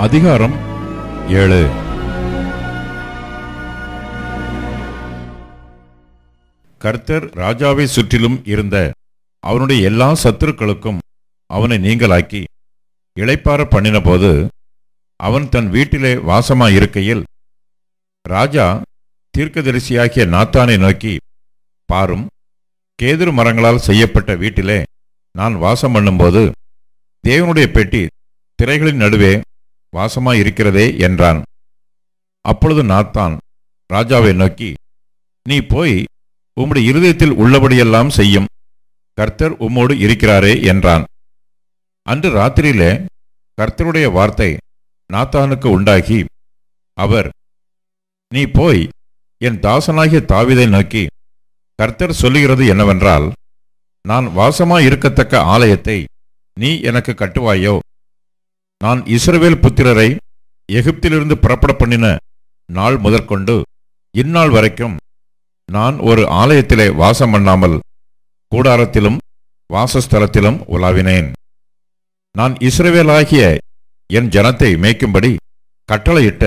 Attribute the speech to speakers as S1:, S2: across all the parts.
S1: அதிகாரம் 7. கர்த்தர் ராஜாவை சுற்றிலும் இருந்த அவனுடைய எல்லா சத்துருக்களுக்கும் அவனை நீங்களாக்கி இளைப்பாற பண்ணின போது அவன் தன் வீட்டிலே வாசமாயிருக்கையில் ராஜா தீர்க்கதரிசியாகிய நாத்தானை நோக்கி, பாரும், கேதுரு மரங்களால் செய்யப்பட்ட வீட்டிலே நான் வாசம் பண்ணும்போது தேவனுடைய பெட்டி திரைகளின் நடுவே வாசமாயிருக்கிறதே என்றான். அப்பொழுது நாத்தான் ராஜாவை நோக்கி, நீ போய் உம்முடைய இருதயத்தில் உள்ளபடியெல்லாம் செய்யும், கர்த்தர் உம்மோடு இருக்கிறாரே என்றான். அன்று ராத்திரியிலே கர்த்தருடைய வார்த்தை நாத்தானுக்கு உண்டாகி, அவர், நீ போய் என் தாசனாகிய தாவீதை நோக்கி, கர்த்தர் சொல்லுகிறது என்னவென்றால், நான் வாசமாயிருக்கத்தக்க ஆலயத்தை நீ எனக்கு கட்டுவாயோ? நான் இஸ்ரவேல் புத்திரரை எகிப்திலிருந்து புறப்பட பண்ணின நாள் முதற்கொண்டு இந்நாள் வரைக்கும் நான் ஒரு ஆலயத்திலே வாசம் பண்ணாமல் கூடாரத்திலும் வாசஸ்தலத்திலும் உலாவினேன். நான் இஸ்ரவேலாகிய என் ஜனத்தை மேய்க்கும்படி கட்டளையிட்ட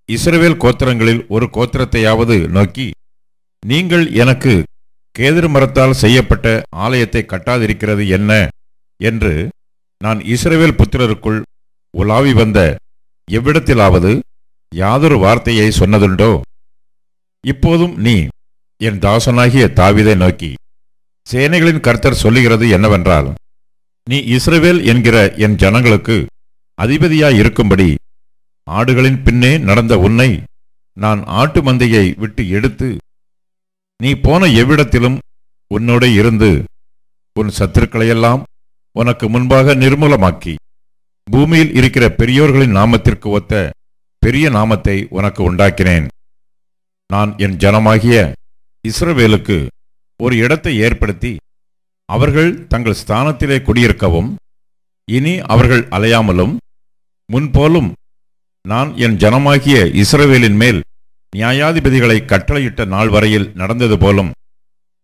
S1: இஸ்ரவேல் கோத்திரங்களில் ஒரு கோத்திரத்தையாவது நோக்கி, நீங்கள் எனக்கு கேதுரு மரத்தால் செய்யப்பட்ட ஆலயத்தை கட்டாதிருக்கிறது என்ன என்று நான் இஸ்ரவேல் புத்திரருக்குள் உலாவி வந்த எவ்விடத்திலாவது யாதொரு வார்த்தையை சொன்னதுண்டோ? இப்போதும் நீ என் தாசனாகிய தாவீதை நோக்கி, சேனைகளின் கர்த்தர் சொல்லுகிறது என்னவென்றால், நீ இஸ்ரவேல் என்கிற என் ஜனங்களுக்கு அதிபதியாயிருக்கும்படி ஆடுகளின் பின்னே நடந்த உன்னை நான் ஆட்டு மந்தையை விட்டு எடுத்து நீ போன எவ்விடத்திலும் உன்னோட இருந்து உன் சத்துருக்களையெல்லாம் உனக்கு முன்பாக நிர்மூலமாக்கி பூமியில் இருக்கிற பெரியோர்களின் நாமத்திற்கு ஒத்த பெரிய நாமத்தை உனக்கு உண்டாக்கினேன். நான் என் ஜனமாகிய இஸ்ரவேலுக்கு ஒரு இடத்தை ஏற்படுத்தி அவர்கள் தங்கள் ஸ்தானத்திலே குடியிருக்கவும், இனி அவர்கள் அலையாமலும், முன்போலும் நான் என் ஜனமாகிய இஸ்ரவேலின் மேல் நியாயாதிபதிகளை கட்டளையிட்ட நாள் வரையில் நடந்தது போலும்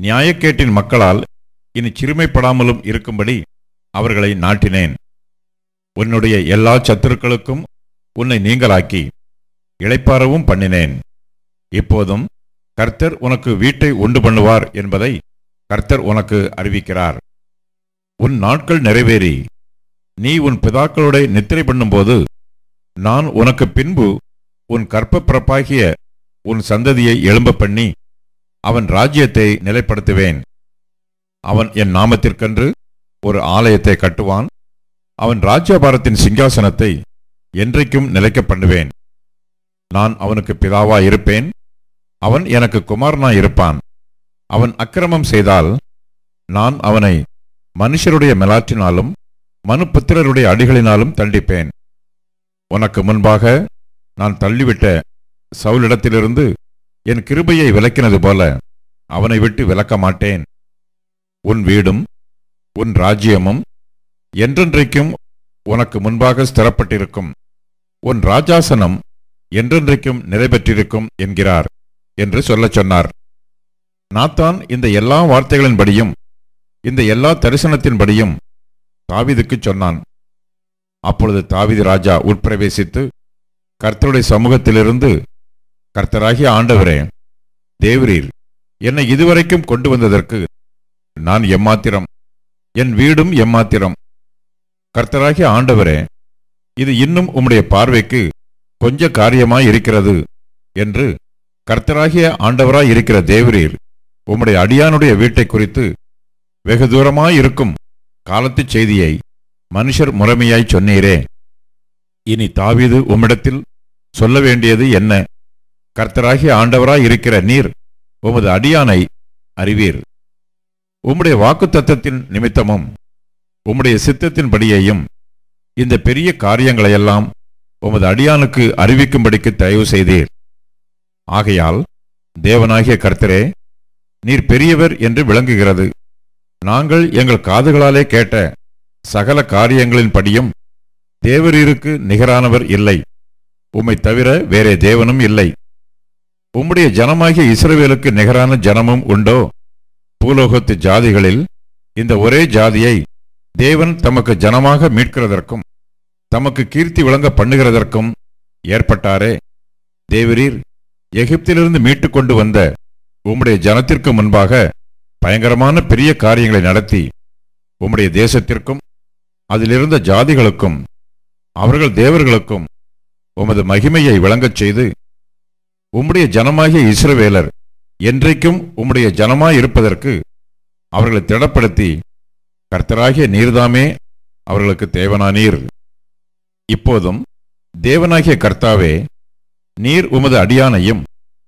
S1: நியாயக்கேட்டின் மக்களால் இனி சிறுமைப்படாமலும் இருக்கும்படி அவர்களை நாட்டினேன். உன்னுடைய எல்லா சத்துருக்களுக்கும் உன்னை நீங்களாக்கி இளைப்பாறவும் பண்ணினேன். இப்போதும் கர்த்தர் உனக்கு வீட்டை உண்டு பண்ணுவார் என்பதை கர்த்தர் உனக்கு அறிவிக்கிறார். உன் நாட்கள் நிறைவேறி நீ உன் பிதாக்களோட நித்திரை பண்ணும்போது நான் உனக்கு பின்பு உன் கற்ப பிறப்பாகிய உன் சந்ததியை எழும்ப பண்ணி அவன் ராஜ்யத்தை நிலைப்படுத்துவேன். அவன் என் நாமத்திற்கென்று ஒரு ஆலயத்தை கட்டுவான். அவன் ராஜ்யபாரத்தின் சிங்காசனத்தை என்றைக்கும் நிலைக்க பண்ணுவேன். நான் அவனுக்கு பிதாவாயிருப்பேன், அவன் எனக்கு குமாரனாயிருப்பான். அவன் அக்கிரமம் செய்தால் நான் அவனை மனுஷருடைய மெலாற்றினாலும் மனுபுத்திரருடைய அடிகளினாலும் தண்டிப்பேன். உனக்கு முன்பாக நான் தள்ளிவிட்ட சவுலிடத்திலிருந்து என் கிருபையை விலக்கினது போல அவனை விட்டு விலக்க மாட்டேன். உன் வீடும் உன் ராஜ்யமும் என்றென்றைக்கும் உனக்கு முன்பாக ஸ்திரப்பட்டிருக்கும், உன் ராஜாசனம் என்றென்றைக்கும் நிறைவேற்றிருக்கும் என்கிறார் என்று சொல்லச் சொன்னார். நாத்தான் இந்த எல்லா வார்த்தைகளின்படியும் இந்த எல்லா தரிசனத்தின்படியும் தாவீதுக்கு சொன்னான். அப்பொழுது தாவீது ராஜா உட்பிரவேசித்து கர்த்தருடைய சமூகத்திலிருந்து, கர்த்தராகிய ஆண்டவரே, தேவரீர் என்னை இதுவரைக்கும் கொண்டு வந்ததற்கு நான் எம்மாத்திரம், என் வீடும் எம்மாத்திரம். கர்த்தராகிய ஆண்டவரே, இது இன்னும் உம்முடைய பார்வைக்கு கொஞ்ச காரியமாய் இருக்கிறது என்று கர்த்தராகிய ஆண்டவராய் இருக்கிற தேவரீர் உம்முடைய அடியானுடைய வீட்டை குறித்து வெகு தூரமாயிருக்கும் காலத்து செய்தியை மனுஷர் முறைமையாய் சொன்னீரே. இனி தாவீது உம்மிடத்தில் சொல்ல வேண்டியது என்ன? கர்த்தராகிய ஆண்டவராய் இருக்கிற நீர் உமது அடியானை அறிவீர். உம்முடைய வாக்குத்தத்தத்தின் நிமித்தமும் உம்முடைய சித்தத்தின்படியையும் இந்த பெரிய காரியங்களையெல்லாம் உமது அடியானுக்கு அறிவிக்கும்படிக்கு தயவு செய்தீர். ஆகையால் தேவனாகிய கர்த்தரே, நீர் பெரியவர் என்று விளங்குகிறது. நாங்கள் எங்கள் காதுகளாலே கேட்ட சகல காரியங்களின்படியும் தேவரீருக்கு நிகரானவர் இல்லை, உம்மை தவிர வேறே தேவனும் இல்லை. உம்முடைய ஜனமாகிய இஸ்ரவேலுக்கு நிகரான ஜனமும் உண்டோ? பூலோகத்து ஜாதிகளில் இந்த ஒரே ஜாதியை தேவன் தமக்கு ஜனமாக மீட்கிறதற்கும் தமக்கு கீர்த்தி விளங்க பண்ணுகிறதற்கும் ஏற்பட்டாரே. தேவரீர் எகிப்திலிருந்து மீட்டுக் கொண்டு வந்த உம்முடைய ஜனத்திற்கு முன்பாக பயங்கரமான பெரிய காரியங்களை நடத்தி உம்முடைய தேசத்திற்கும் அதிலிருந்த ஜாதிகளுக்கும் அவர்கள் தேவர்களுக்கும் உமது மகிமையை விளங்கச் செய்து உம்முடைய ஜனமாகிய இஸ்ரவேலர் என்றைக்கும் உம்முடைய ஜனமாயிருப்பதற்கு அவர்களை திடப்படுத்தி கர்த்தராகிய நீர்தாமே அவர்களுக்கு தேவனானீர். இப்போதும் தேவனாகிய கர்த்தாவே, நீர் உமது அடியானையும்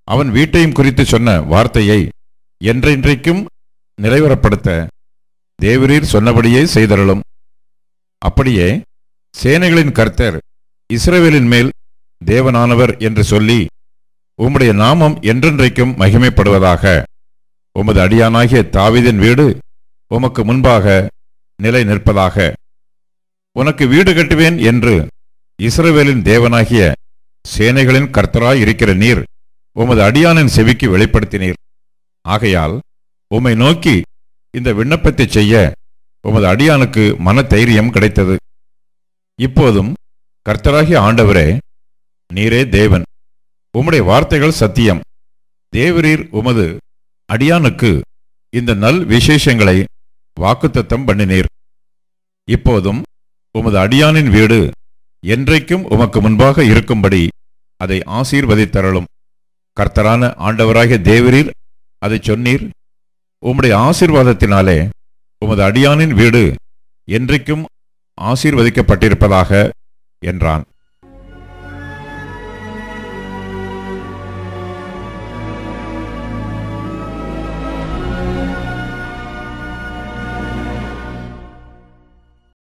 S1: அவன் வீட்டையும் குறித்து சொன்ன வார்த்தையை என்றென்றைக்கும் நிறைவேறப்படுத்த தேவரீர் சொன்னபடியே செய்தருளும். அப்படியே சேனைகளின் கர்த்தர் இஸ்ரவேலின் மேல் தேவனானவர் என்று சொல்லி உம்முடைய நாமம் என்றென்றைக்கும் மகிமைப்படுவதாக. உமது அடியானாகிய தாவீதின் வீடு உமக்கு முன்பாக நிலை நிற்பதாக. உனக்கு வீடு கட்டுவேன் என்று இஸ்ரவேலின் தேவனாகிய சேனைகளின் கர்த்தராய் இருக்கிற நீர் உமது அடியானின் செவிக்கு வெளிப்படுத்தினீர். ஆகையால் உம்மை நோக்கி இந்த விண்ணப்பத்தை செய்ய உமது அடியானுக்கு மன தைரியம் கிடைத்தது. இப்போதும் கர்த்தராகிய ஆண்டவரே, நீரே தேவன், உம்முடைய வார்த்தைகள் சத்தியம். தேவரீர் உமது அடியானுக்கு இந்த நல் விசேஷங்களை வாக்குத்தத்தம் பண்ணினீர். இப்போதும் உமது அடியானின் வீடு என்றைக்கும் உமக்கு முன்பாக இருக்கும்படி அதை ஆசீர்வதித்தருளும். கர்த்தரான ஆண்டவராகிய தேவரீர் அதை சொன்னீர். உம்முடைய ஆசீர்வாதத்தினாலே உமது அடியானின் வீடு என்றைக்கும் ஆசீர்வதிக்கப்பட்டிருப்பதாக என்றான்.